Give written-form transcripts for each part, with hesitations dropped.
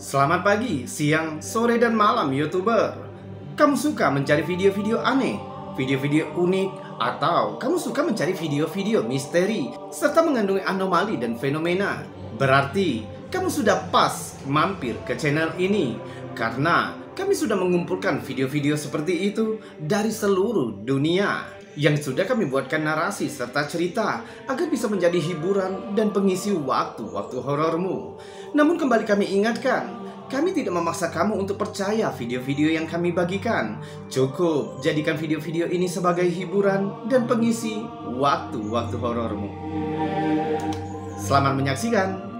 Selamat pagi, siang, sore, dan malam YouTuber. Kamu suka mencari video-video aneh, video-video unik, atau kamu suka mencari video-video misteri serta mengandung anomali dan fenomena? Berarti kamu sudah pas mampir ke channel ini, karena kami sudah mengumpulkan video-video seperti itu dari seluruh dunia yang sudah kami buatkan narasi serta cerita agar bisa menjadi hiburan dan pengisi waktu-waktu horormu. Namun kembali kami ingatkan, kami tidak memaksa kamu untuk percaya video-video yang kami bagikan. Cukup jadikan video-video ini sebagai hiburan dan pengisi waktu-waktu horormu. Selamat menyaksikan.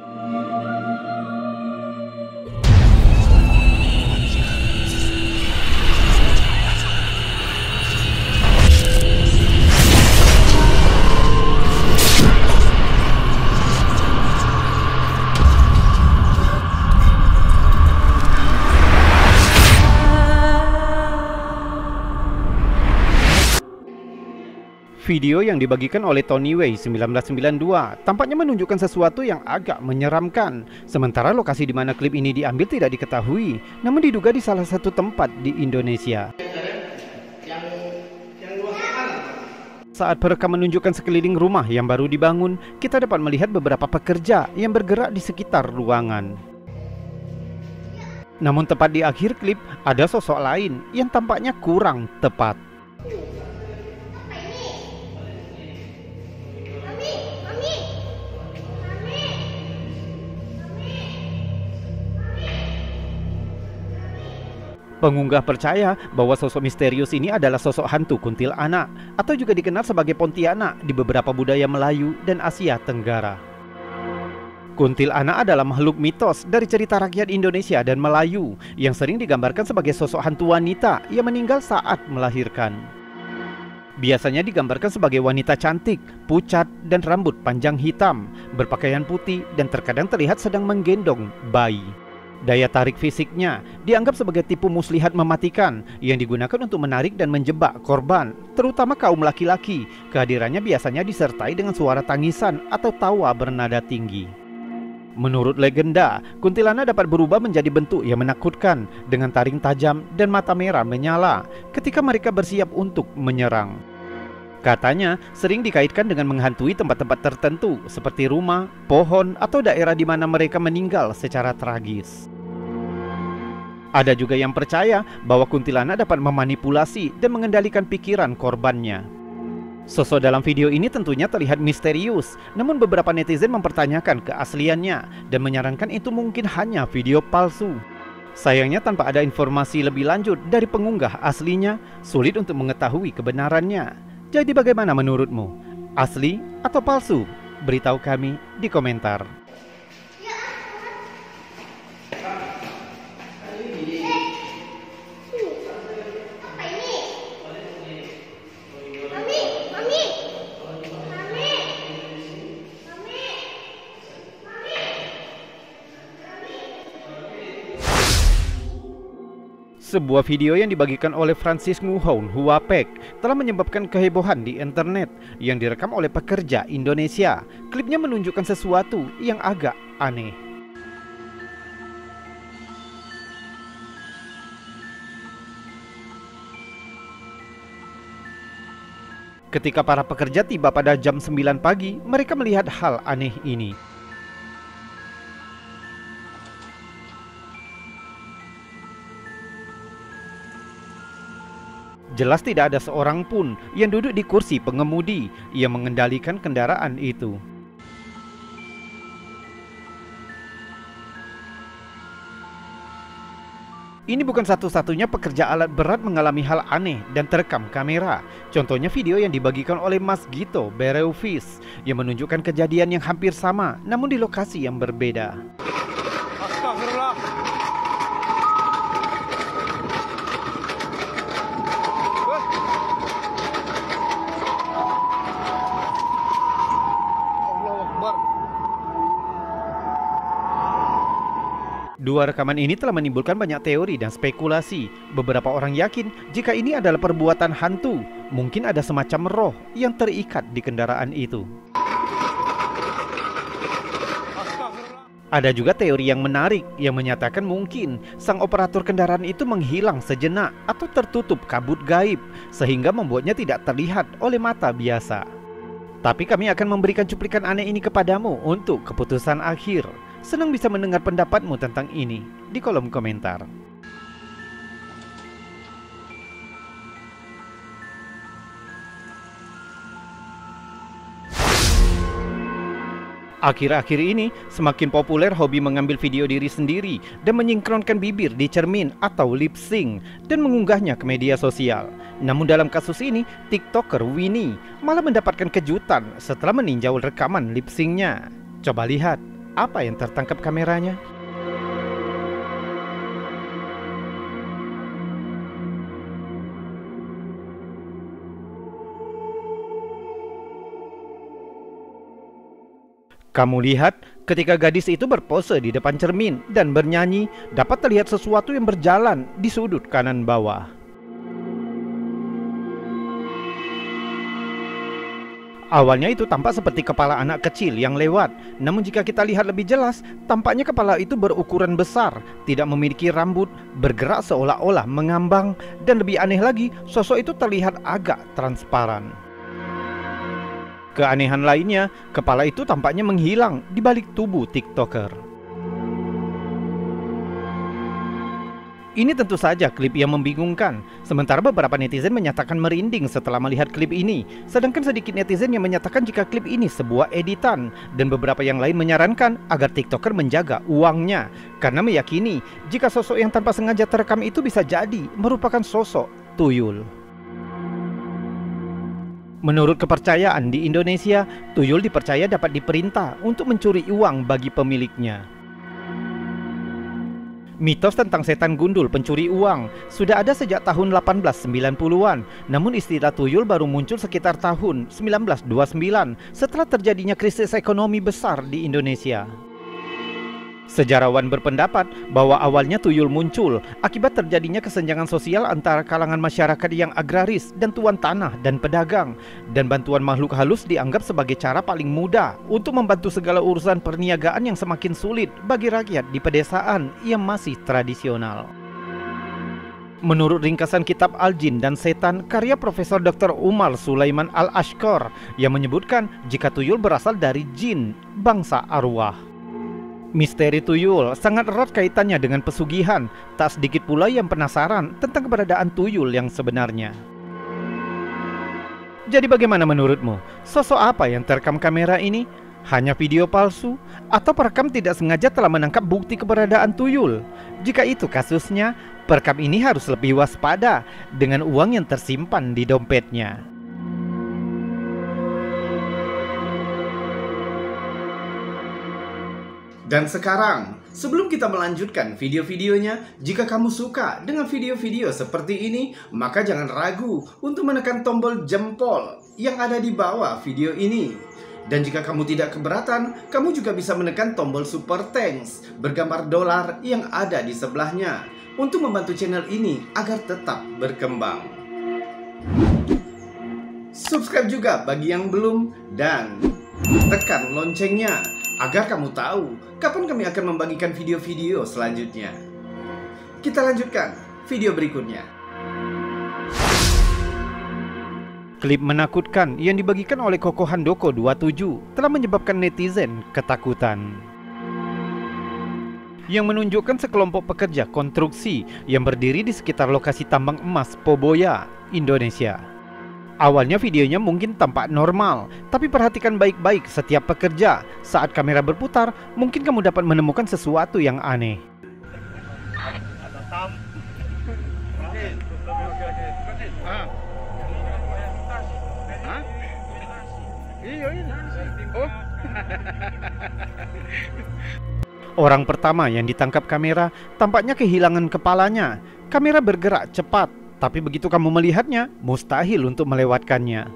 Video yang dibagikan oleh Tony Way 1992 tampaknya menunjukkan sesuatu yang agak menyeramkan. Sementara lokasi di mana klip ini diambil tidak diketahui, namun diduga di salah satu tempat di Indonesia. Saat perekam menunjukkan sekeliling rumah yang baru dibangun, kita dapat melihat beberapa pekerja yang bergerak di sekitar ruangan. Namun tepat di akhir klip, ada sosok lain yang tampaknya kurang tepat. Pengunggah percaya bahwa sosok misterius ini adalah sosok hantu kuntilanak atau juga dikenal sebagai Pontianak di beberapa budaya Melayu dan Asia Tenggara. Kuntilanak adalah makhluk mitos dari cerita rakyat Indonesia dan Melayu yang sering digambarkan sebagai sosok hantu wanita yang meninggal saat melahirkan. Biasanya digambarkan sebagai wanita cantik, pucat, dan rambut panjang hitam, berpakaian putih, dan terkadang terlihat sedang menggendong bayi. Daya tarik fisiknya dianggap sebagai tipu muslihat mematikan yang digunakan untuk menarik dan menjebak korban, terutama kaum laki-laki. Kehadirannya biasanya disertai dengan suara tangisan atau tawa bernada tinggi. Menurut legenda, kuntilanak dapat berubah menjadi bentuk yang menakutkan dengan taring tajam dan mata merah menyala ketika mereka bersiap untuk menyerang. Katanya sering dikaitkan dengan menghantui tempat-tempat tertentu seperti rumah, pohon, atau daerah di mana mereka meninggal secara tragis. Ada juga yang percaya bahwa kuntilanak dapat memanipulasi dan mengendalikan pikiran korbannya. Sosok dalam video ini tentunya terlihat misterius, namun beberapa netizen mempertanyakan keasliannya dan menyarankan itu mungkin hanya video palsu. Sayangnya tanpa ada informasi lebih lanjut dari pengunggah aslinya, sulit untuk mengetahui kebenarannya. Jadi bagaimana menurutmu? Asli atau palsu? Beritahu kami di komentar. Sebuah video yang dibagikan oleh Francis Nguyen Huapek telah menyebabkan kehebohan di internet yang direkam oleh pekerja Indonesia. Klipnya menunjukkan sesuatu yang agak aneh. Ketika para pekerja tiba pada jam 9 pagi, mereka melihat hal aneh ini. Jelas tidak ada seorang pun yang duduk di kursi pengemudi yang mengendalikan kendaraan itu. Ini bukan satu-satunya pekerja alat berat mengalami hal aneh dan terekam kamera. Contohnya video yang dibagikan oleh Mas Gito Bereufis yang menunjukkan kejadian yang hampir sama namun di lokasi yang berbeda. Astagfirullah. Dua rekaman ini telah menimbulkan banyak teori dan spekulasi. Beberapa orang yakin jika ini adalah perbuatan hantu, mungkin ada semacam roh yang terikat di kendaraan itu. Ada juga teori yang menarik yang menyatakan mungkin sang operator kendaraan itu menghilang sejenak atau tertutup kabut gaib sehingga membuatnya tidak terlihat oleh mata biasa. Tapi kami akan memberikan cuplikan aneh ini kepadamu untuk keputusan akhir. Senang bisa mendengar pendapatmu tentang ini di kolom komentar. Akhir-akhir ini semakin populer hobi mengambil video diri sendiri dan menyingkronkan bibir di cermin atau lip sync dan mengunggahnya ke media sosial. Namun dalam kasus ini, TikToker Winnie malah mendapatkan kejutan setelah meninjau rekaman lip sync-nya. Coba lihat apa yang tertangkap kameranya. Kamu lihat ketika gadis itu berpose di depan cermin dan bernyanyi, dapat terlihat sesuatu yang berjalan di sudut kanan bawah. Awalnya itu tampak seperti kepala anak kecil yang lewat, namun jika kita lihat lebih jelas, tampaknya kepala itu berukuran besar, tidak memiliki rambut, bergerak seolah-olah mengambang, dan lebih aneh lagi, sosok itu terlihat agak transparan. Keanehan lainnya, kepala itu tampaknya menghilang di balik tubuh TikToker. Ini tentu saja klip yang membingungkan, sementara beberapa netizen menyatakan merinding setelah melihat klip ini, sedangkan sedikit netizen yang menyatakan jika klip ini sebuah editan, dan beberapa yang lain menyarankan agar TikToker menjaga uangnya, karena meyakini jika sosok yang tanpa sengaja terekam itu bisa jadi merupakan sosok tuyul. Menurut kepercayaan di Indonesia, tuyul dipercaya dapat diperintah untuk mencuri uang bagi pemiliknya. Mitos tentang setan gundul pencuri uang sudah ada sejak tahun 1890-an, namun istilah tuyul baru muncul sekitar tahun 1929 setelah terjadinya krisis ekonomi besar di Indonesia. Sejarawan berpendapat bahwa awalnya tuyul muncul akibat terjadinya kesenjangan sosial antara kalangan masyarakat yang agraris dan tuan tanah dan pedagang, dan bantuan makhluk halus dianggap sebagai cara paling mudah untuk membantu segala urusan perniagaan yang semakin sulit bagi rakyat di pedesaan yang masih tradisional. Menurut ringkasan kitab Al-Jin dan Setan karya Profesor Dr. Umar Sulaiman Al-Ashqar yang menyebutkan jika tuyul berasal dari jin, bangsa arwah. Misteri tuyul sangat erat kaitannya dengan pesugihan. Tak sedikit pula yang penasaran tentang keberadaan tuyul yang sebenarnya. Jadi bagaimana menurutmu? Sosok apa yang terekam kamera ini? Hanya video palsu? Atau perekam tidak sengaja telah menangkap bukti keberadaan tuyul? Jika itu kasusnya, perekam ini harus lebih waspada dengan uang yang tersimpan di dompetnya. Dan sekarang, sebelum kita melanjutkan video-videonya, jika kamu suka dengan video-video seperti ini, maka jangan ragu untuk menekan tombol jempol yang ada di bawah video ini. Dan jika kamu tidak keberatan, kamu juga bisa menekan tombol super thanks bergambar dolar yang ada di sebelahnya untuk membantu channel ini agar tetap berkembang. Subscribe juga bagi yang belum dan tekan loncengnya agar kamu tahu kapan kami akan membagikan video-video selanjutnya. Kita lanjutkan video berikutnya. Klip menakutkan yang dibagikan oleh Koko Handoko 27 telah menyebabkan netizen ketakutan. Yang menunjukkan sekelompok pekerja konstruksi yang berdiri di sekitar lokasi tambang emas Poboya, Indonesia. Awalnya videonya mungkin tampak normal, tapi perhatikan baik-baik setiap pekerja. Saat kamera berputar, mungkin kamu dapat menemukan sesuatu yang aneh. Orang pertama yang ditangkap kamera tampaknya kehilangan kepalanya. Kamera bergerak cepat, tapi begitu kamu melihatnya, mustahil untuk melewatkannya.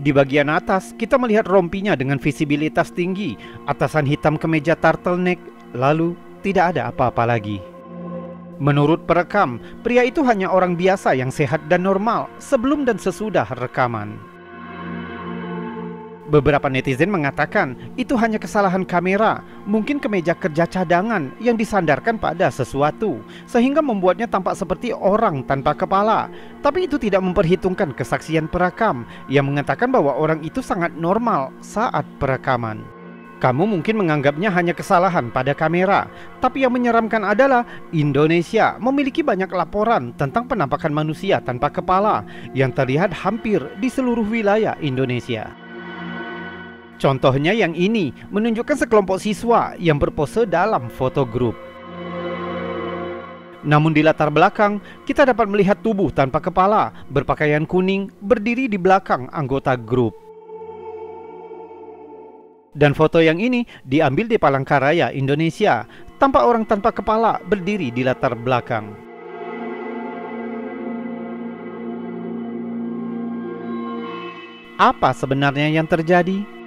Di bagian atas, kita melihat rompinya dengan visibilitas tinggi, atasan hitam kemeja turtleneck, lalu tidak ada apa-apa lagi. Menurut perekam, pria itu hanya orang biasa yang sehat dan normal sebelum dan sesudah rekaman. Beberapa netizen mengatakan itu hanya kesalahan kamera, mungkin kemeja kerja cadangan yang disandarkan pada sesuatu, sehingga membuatnya tampak seperti orang tanpa kepala. Tapi itu tidak memperhitungkan kesaksian perekam yang mengatakan bahwa orang itu sangat normal saat perekaman. Kamu mungkin menganggapnya hanya kesalahan pada kamera, tapi yang menyeramkan adalah Indonesia memiliki banyak laporan tentang penampakan manusia tanpa kepala yang terlihat hampir di seluruh wilayah Indonesia. Contohnya yang ini menunjukkan sekelompok siswa yang berpose dalam foto grup. Namun di latar belakang, kita dapat melihat tubuh tanpa kepala berpakaian kuning berdiri di belakang anggota grup. Dan foto yang ini diambil di Palangkaraya, Indonesia. Tampak orang tanpa kepala berdiri di latar belakang. Apa sebenarnya yang terjadi?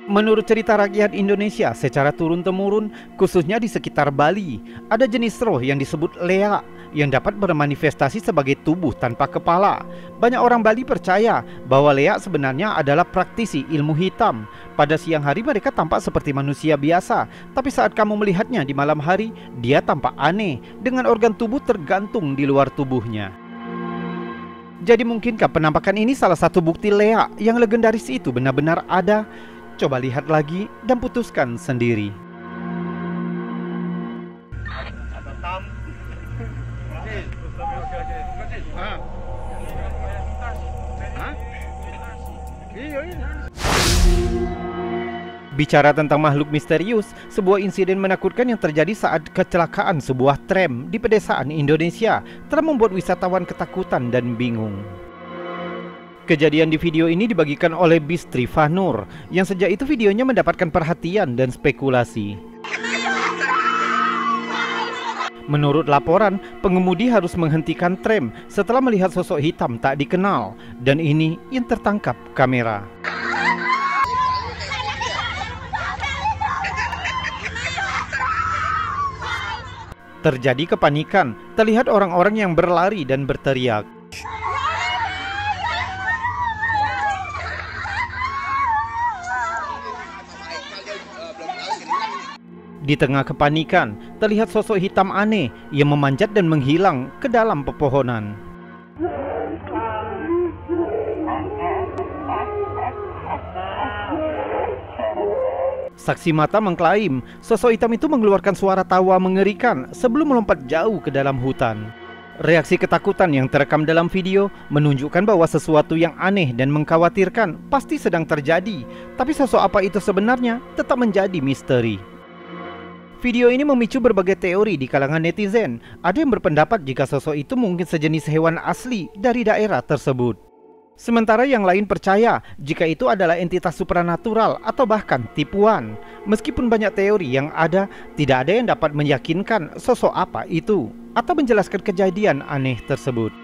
Menurut cerita rakyat Indonesia secara turun-temurun, khususnya di sekitar Bali, ada jenis roh yang disebut Lea yang dapat bermanifestasi sebagai tubuh tanpa kepala. Banyak orang Bali percaya bahwa Lea sebenarnya adalah praktisi ilmu hitam. Pada siang hari mereka tampak seperti manusia biasa, tapi saat kamu melihatnya di malam hari, dia tampak aneh dengan organ tubuh tergantung di luar tubuhnya. Jadi mungkinkah penampakan ini salah satu bukti Lea yang legendaris itu benar-benar ada? Coba lihat lagi dan putuskan sendiri. Bicara tentang makhluk misterius, sebuah insiden menakutkan yang terjadi saat kecelakaan sebuah tram di pedesaan Indonesia telah membuat wisatawan ketakutan dan bingung. Kejadian di video ini dibagikan oleh Bistri Fanur, yang sejak itu videonya mendapatkan perhatian dan spekulasi. Menurut laporan, pengemudi harus menghentikan tram setelah melihat sosok hitam tak dikenal, dan ini yang tertangkap kamera. Terjadi kepanikan, terlihat orang-orang yang berlari dan berteriak. Di tengah kepanikan, terlihat sosok hitam aneh yang memanjat dan menghilang ke dalam pepohonan. Saksi mata mengklaim sosok hitam itu mengeluarkan suara tawa mengerikan sebelum melompat jauh ke dalam hutan. Reaksi ketakutan yang terekam dalam video menunjukkan bahwa sesuatu yang aneh dan mengkhawatirkan pasti sedang terjadi, tapi sosok apa itu sebenarnya tetap menjadi misteri. Video ini memicu berbagai teori di kalangan netizen. Ada yang berpendapat jika sosok itu mungkin sejenis hewan asli dari daerah tersebut. Sementara yang lain percaya jika itu adalah entitas supranatural atau bahkan tipuan. Meskipun banyak teori yang ada, tidak ada yang dapat meyakinkan sosok apa itu atau menjelaskan kejadian aneh tersebut.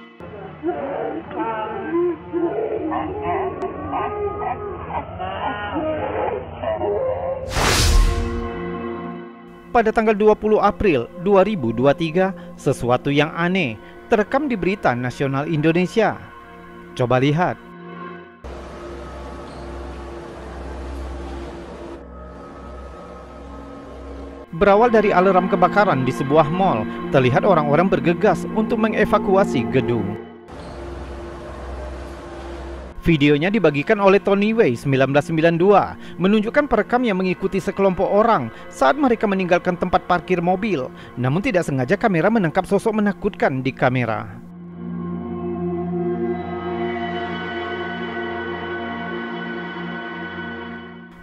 Pada tanggal 20 April 2023, sesuatu yang aneh terekam di berita nasional Indonesia. Coba lihat. Berawal dari alarm kebakaran di sebuah mal, terlihat orang-orang bergegas untuk mengevakuasi gedung. Videonya dibagikan oleh Tony Way 1992, menunjukkan perekam yang mengikuti sekelompok orang saat mereka meninggalkan tempat parkir mobil. Namun tidak sengaja kamera menangkap sosok menakutkan di kamera.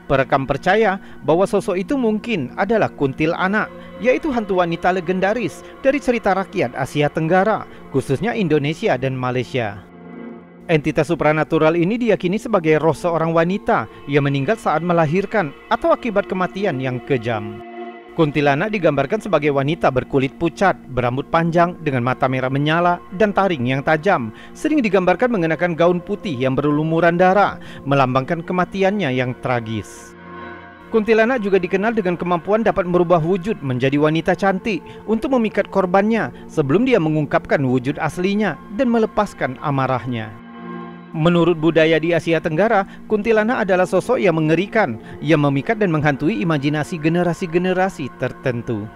Perekam percaya bahwa sosok itu mungkin adalah kuntilanak, yaitu hantu wanita legendaris dari cerita rakyat Asia Tenggara, khususnya Indonesia dan Malaysia. Entitas supranatural ini diyakini sebagai roh seorang wanita yang meninggal saat melahirkan atau akibat kematian yang kejam. Kuntilanak digambarkan sebagai wanita berkulit pucat, berambut panjang dengan mata merah menyala dan taring yang tajam. Sering digambarkan mengenakan gaun putih yang berlumuran darah, melambangkan kematiannya yang tragis. Kuntilanak juga dikenal dengan kemampuan dapat merubah wujud menjadi wanita cantik untuk memikat korbannya sebelum dia mengungkapkan wujud aslinya dan melepaskan amarahnya. Menurut budaya di Asia Tenggara, kuntilanak adalah sosok yang mengerikan, yang memikat dan menghantui imajinasi generasi-generasi tertentu.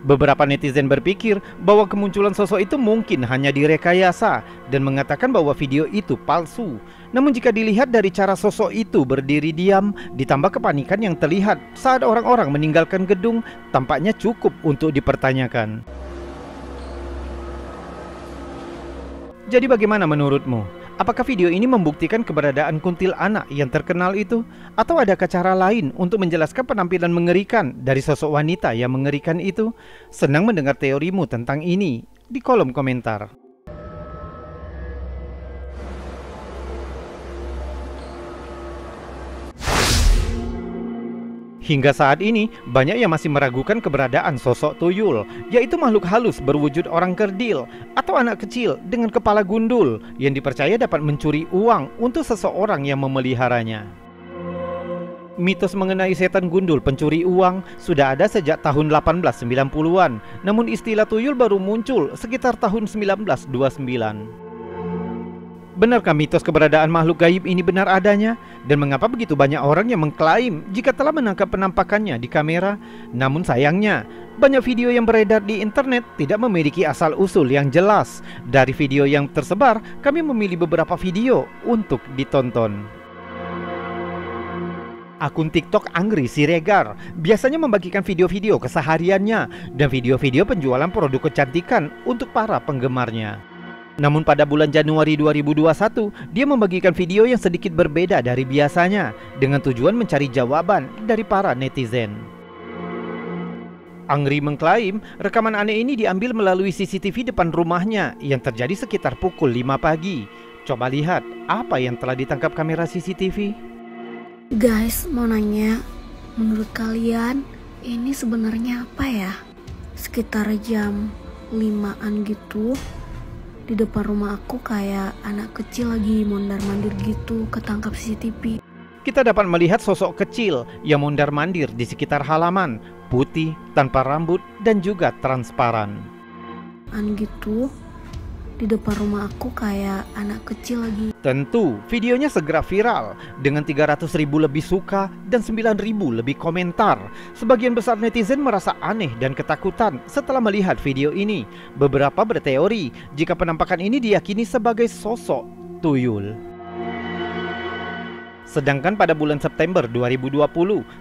Beberapa netizen berpikir bahwa kemunculan sosok itu mungkin hanya direkayasa dan mengatakan bahwa video itu palsu. Namun jika dilihat dari cara sosok itu berdiri diam, ditambah kepanikan yang terlihat saat orang-orang meninggalkan gedung, tampaknya cukup untuk dipertanyakan. Jadi bagaimana menurutmu? Apakah video ini membuktikan keberadaan kuntilanak yang terkenal itu? Atau adakah cara lain untuk menjelaskan penampilan mengerikan dari sosok wanita yang mengerikan itu? Senang mendengar teorimu tentang ini di kolom komentar. Hingga saat ini, banyak yang masih meragukan keberadaan sosok tuyul, yaitu makhluk halus berwujud orang kerdil atau anak kecil dengan kepala gundul yang dipercaya dapat mencuri uang untuk seseorang yang memeliharanya. Mitos mengenai setan gundul pencuri uang sudah ada sejak tahun 1890-an, namun istilah tuyul baru muncul sekitar tahun 1929. Benarkah mitos keberadaan makhluk gaib ini benar adanya? Dan mengapa begitu banyak orang yang mengklaim jika telah menangkap penampakannya di kamera? Namun sayangnya, banyak video yang beredar di internet tidak memiliki asal-usul yang jelas. Dari video yang tersebar, kami memilih beberapa video untuk ditonton. Akun TikTok Angry Siregar biasanya membagikan video-video kesehariannya dan video-video penjualan produk kecantikan untuk para penggemarnya. Namun pada bulan Januari 2021, dia membagikan video yang sedikit berbeda dari biasanya dengan tujuan mencari jawaban dari para netizen. Angry mengklaim rekaman aneh ini diambil melalui CCTV depan rumahnya yang terjadi sekitar pukul 5 pagi. Coba lihat apa yang telah ditangkap kamera CCTV. Guys, mau nanya, menurut kalian ini sebenarnya apa ya? Sekitar jam 5-an gitu. Di depan rumah aku kayak anak kecil lagi mondar-mandir gitu, ketangkap CCTV. Kita dapat melihat sosok kecil yang mondar-mandir di sekitar halaman, putih, tanpa rambut, dan juga transparan. Gitu, di depan rumah aku kayak anak kecil lagi. Tentu, videonya segera viral dengan 300.000 lebih suka dan 9.000 lebih komentar. Sebagian besar netizen merasa aneh dan ketakutan setelah melihat video ini. Beberapa berteori jika penampakan ini diyakini sebagai sosok tuyul. Sedangkan pada bulan September 2020,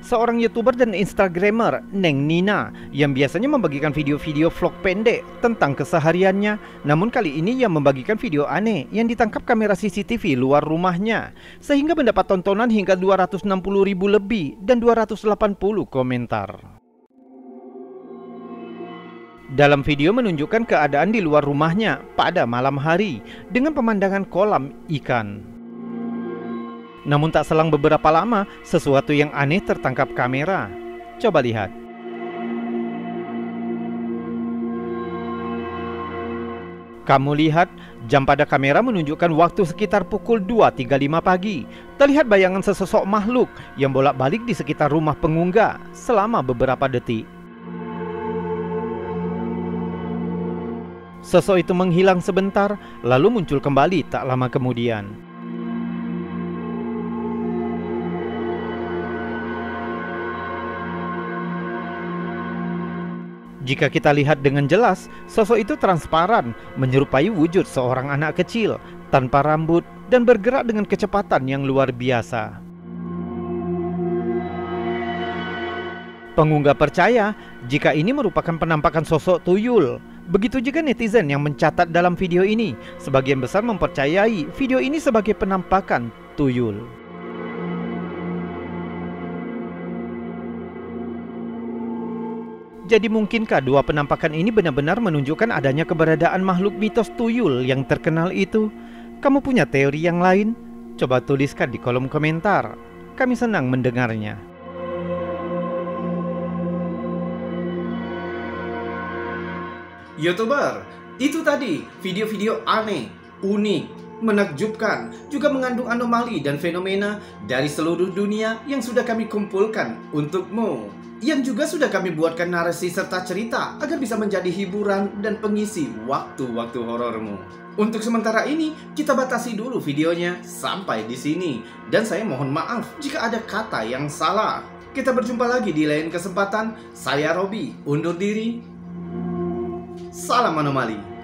seorang YouTuber dan Instagramer, Neng Nina, yang biasanya membagikan video-video vlog pendek tentang kesehariannya, namun kali ini ia membagikan video aneh yang ditangkap kamera CCTV luar rumahnya, sehingga mendapat tontonan hingga 260.000 lebih dan 280 komentar. Dalam video menunjukkan keadaan di luar rumahnya pada malam hari dengan pemandangan kolam ikan. Namun tak selang beberapa lama, sesuatu yang aneh tertangkap kamera. Coba lihat. Kamu lihat, jam pada kamera menunjukkan waktu sekitar pukul 2.35 pagi. Terlihat bayangan sesosok makhluk yang bolak-balik di sekitar rumah pengunggah selama beberapa detik. Sosok itu menghilang sebentar, lalu muncul kembali tak lama kemudian. Jika kita lihat dengan jelas, sosok itu transparan, menyerupai wujud seorang anak kecil, tanpa rambut, dan bergerak dengan kecepatan yang luar biasa. Pengunggah percaya jika ini merupakan penampakan sosok tuyul. Begitu juga netizen yang mencatat dalam video ini. Sebagian besar mempercayai video ini sebagai penampakan tuyul. Jadi mungkinkah dua penampakan ini benar-benar menunjukkan adanya keberadaan makhluk mitos tuyul yang terkenal itu? Kamu punya teori yang lain? Coba tuliskan di kolom komentar. Kami senang mendengarnya. YouTuber, itu tadi video-video aneh, unik, menakjubkan, juga mengandung anomali dan fenomena dari seluruh dunia yang sudah kami kumpulkan untukmu. Yang juga sudah kami buatkan narasi serta cerita agar bisa menjadi hiburan dan pengisi waktu-waktu horormu. Untuk sementara ini, kita batasi dulu videonya sampai di sini. Dan saya mohon maaf jika ada kata yang salah. Kita berjumpa lagi di lain kesempatan. Saya Robi, undur diri. Salam anomali.